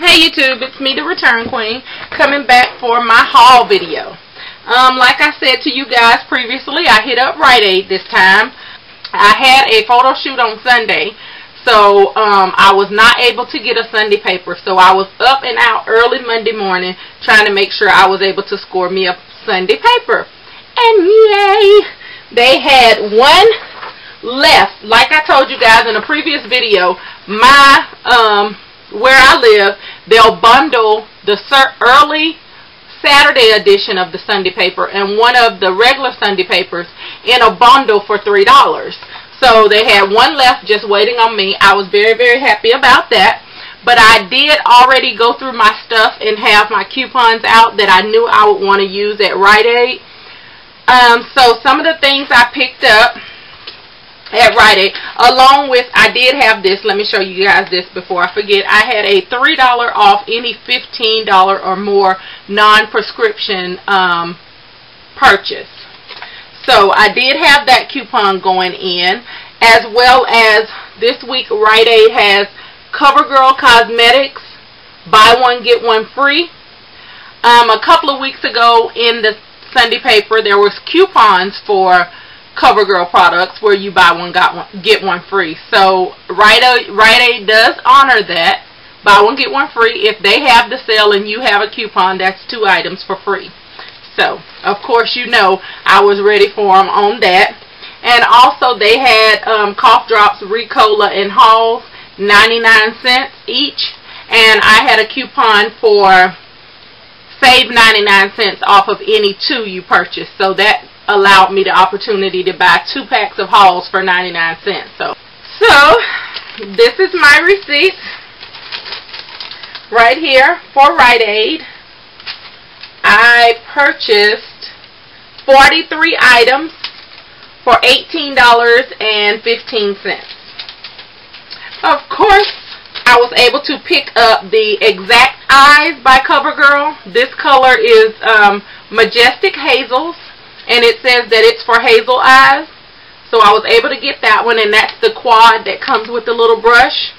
Hey YouTube, it's me, the Return Queen, coming back for my haul video. Like I said to you guys previously, I hit up Riteaide this time. I had a photo shoot on Sunday, so I was not able to get a Sunday paper, so I was up and out early Monday morning trying to make sure I was able to score me a Sunday paper. And yay! They had one left. Like I told you guys in a previous video, my where I live, they'll bundle the early Saturday edition of the Sunday paper and one of the regular Sunday papers in a bundle for $3. So they had one left just waiting on me. I was very, very happy about that. But I did already go through my stuff and have my coupons out that I knew I would want to use at Riteaide. So some of the things I picked up at Riteaide, along with, I did have this, let me show you guys this before I forget. I had a $3 off any $15 or more non-prescription purchase. So I did have that coupon going in, as well as this week Riteaide has Covergirl Cosmetics, buy one get one free. A couple of weeks ago in the Sunday paper there was coupons for Covergirl products where you buy one get one free. So Riteaide does honor that, buy one get one free. If they have the sale and you have a coupon, that's 2 items for free. So of course you know I was ready for them on that. And also they had cough drops, Ricola, and Halls, 99 cents each, and I had a coupon for save 99 cents off of any 2 you purchase. So that allowed me the opportunity to buy 2 packs of Halls for 99 cents. So this is my receipt right here for Riteaide. I purchased 43 items for $18.15. Of course, I was able to pick up the Exact Eyes by Covergirl. This color is Majestic Hazels, and it says that it's for hazel eyes. So I was able to get that one, and that's the quad that comes with the little brush.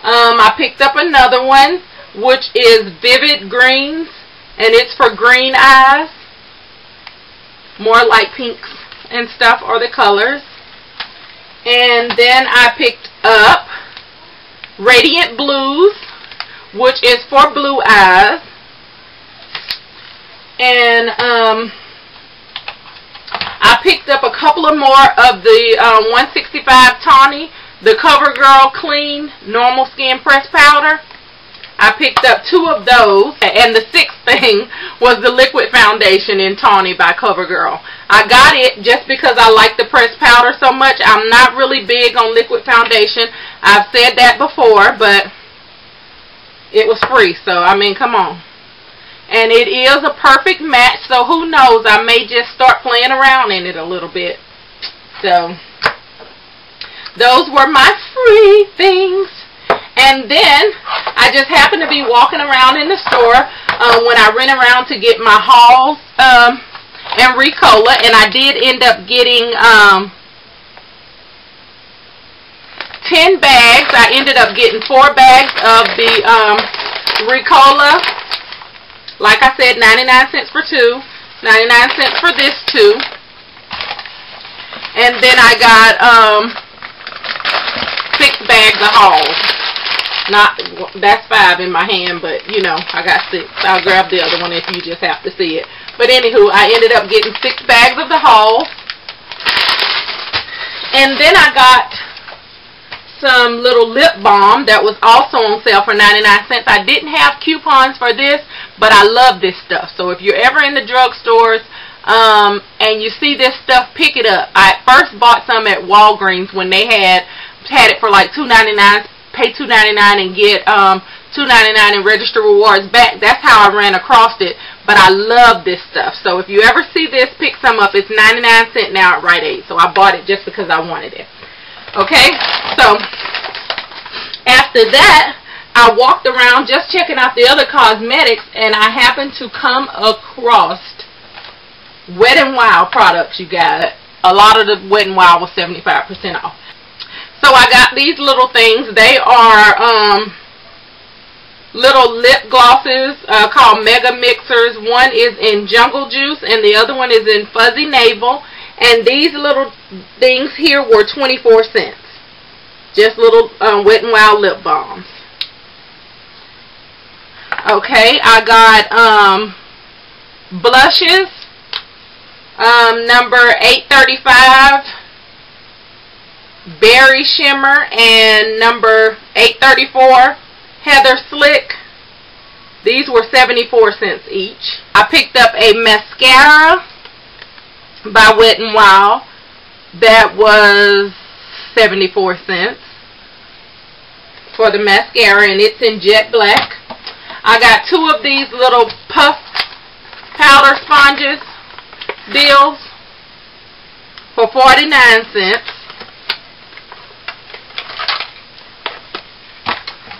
I picked up another one, which is Vivid Greens, and it's for green eyes. More like pinks and stuff are the colors. And then I picked up Radiant Blues, which is for blue eyes. And I picked up a couple of more of the 165 Tawny, the Covergirl Clean Normal Skin Press Powder. I picked up 2 of those, and the 6th thing was the liquid foundation in Tawny by Covergirl. I got it just because I like the pressed powder so much. I'm not really big on liquid foundation. I've said that before, but it was free, so I mean, come on. And it is a perfect match, so who knows, I may just start playing around in it a little bit. So those were my free things. And then I just happened to be walking around in the store when I ran around to get my Halls and Ricola, and I did end up getting 10 bags. I ended up getting 4 bags of the Ricola. Like I said, 99 cents for 2, 99 cents for this 2. And then I got 6 bags of Halls. That's 5 in my hand, but you know, I got 6. I'll grab the other one if you just have to see it. But anywho, I ended up getting 6 bags of the Halls. And then I got some little lip balm that was also on sale for 99 cents. I didn't have coupons for this, but I love this stuff. So if you're ever in the drugstores and you see this stuff, pick it up. I first bought some at Walgreens when they had it for like $2.99. Pay $2.99 and get $2.99 and register rewards back. That's how I ran across it. But I love this stuff. So if you ever see this, pick some up. It's 99 cents now at Riteaide. So I bought it just because I wanted it. Okay, so after that, I walked around just checking out the other cosmetics, and I happened to come across Wet n Wild products, you guys. A lot of the Wet n Wild was 75% off. So I got these little things. They are little lip glosses called Mega Mixers. One is in Jungle Juice and the other one is in Fuzzy Navel. And these little things here were 24 cents. Just little Wet n Wild lip balms. Okay, I got blushes. Number 835 Berry Shimmer and number 834 Heather Slick. These were 74 cents each. I picked up a mascara by Wet n Wild. That was 74 cents for the mascara, and it's in jet black. I got two of these little puff powder sponges deals for 49 cents.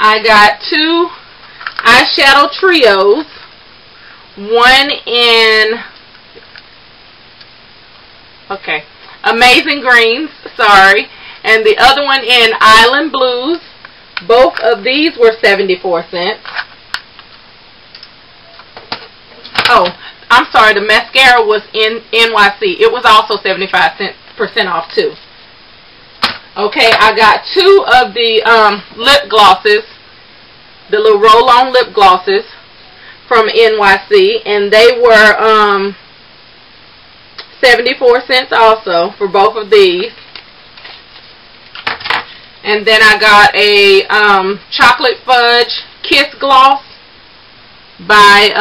I got two eyeshadow trios, one in Amazing Greens, sorry, and the other one in Island Blues. Both of these were 74 cents. Oh, I'm sorry, the mascara was in NYC. It was also 75% off too. Okay, I got two of the lip glosses, the little roll-on lip glosses from NYC, and they were 74 cents also for both of these. And then I got a chocolate fudge kiss gloss by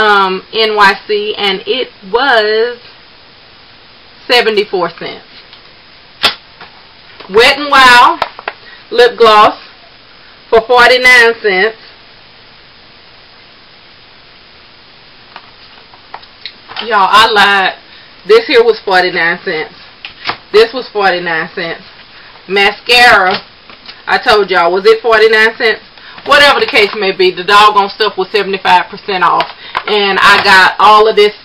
NYC, and it was 74 cents. Wet n Wild lip gloss for 49 cents. Y'all, I lied. This here was 49 cents. This was 49 cents. Mascara, I told y'all, was it 49 cents? Whatever the case may be, the doggone stuff was 75% off. And I got all of this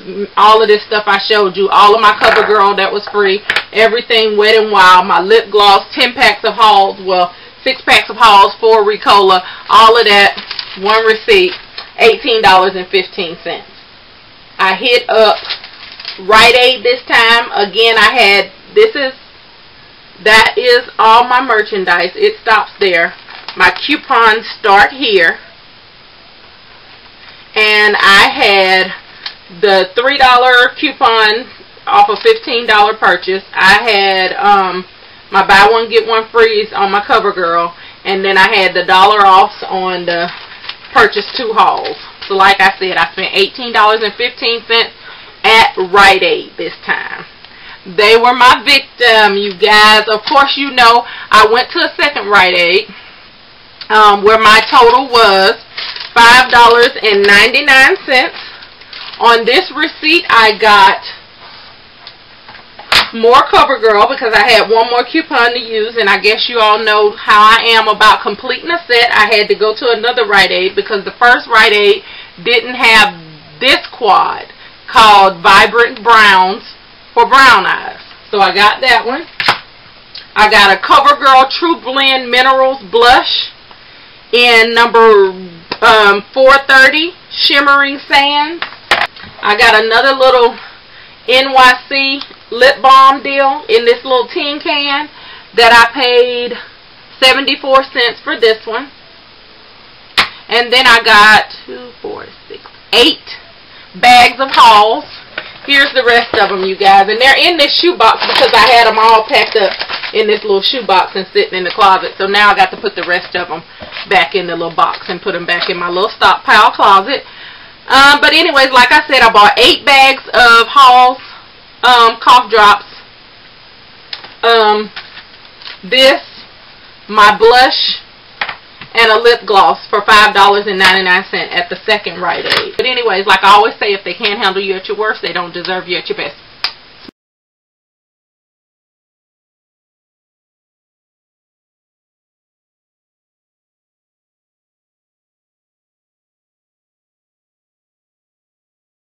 stuff I showed you. All of my Covergirl that was free. Everything Wet n Wild. My lip gloss, 10 packs of Halls. Well, 6 packs of Halls, 4 Ricola. All of that, one receipt, $18.15. I hit up Riteaide this time. Again, I had, that is all my merchandise. It stops there. My coupons start here. And I had the $3 coupon off a $15 purchase. I had my buy one get one free on my Covergirl. And then I had the $1 offs on the purchase 2 hauls. So like I said, I spent $18.15 at Riteaide this time. They were my victim, you guys. Of course, you know, I went to a second Riteaide where my total was $5.99. On this receipt, I got more Covergirl because I had one more coupon to use, and I guess you all know how I am about completing a set. I had to go to another Riteaide because the first Riteaide didn't have this quad called Vibrant Browns for brown eyes. So I got that one. I got a Covergirl True Blend Minerals Blush in number 430 Shimmering Sands. I got another little NYC lip balm deal in this little tin can that I paid 74 cents for this one. And then I got 8 bags of Halls. Here's the rest of them, you guys. And they're in this shoebox because I had them all packed up in this little shoebox and sitting in the closet. So now I got to put the rest of them back in the little box and put them back in my little stockpile closet. But anyways, like I said, I bought 8 bags of Halls cough drops. This, my blush, and a lip gloss for $5.99 at the second Riteaide. But anyways, like I always say, if they can't handle you at your worst, they don't deserve you at your best.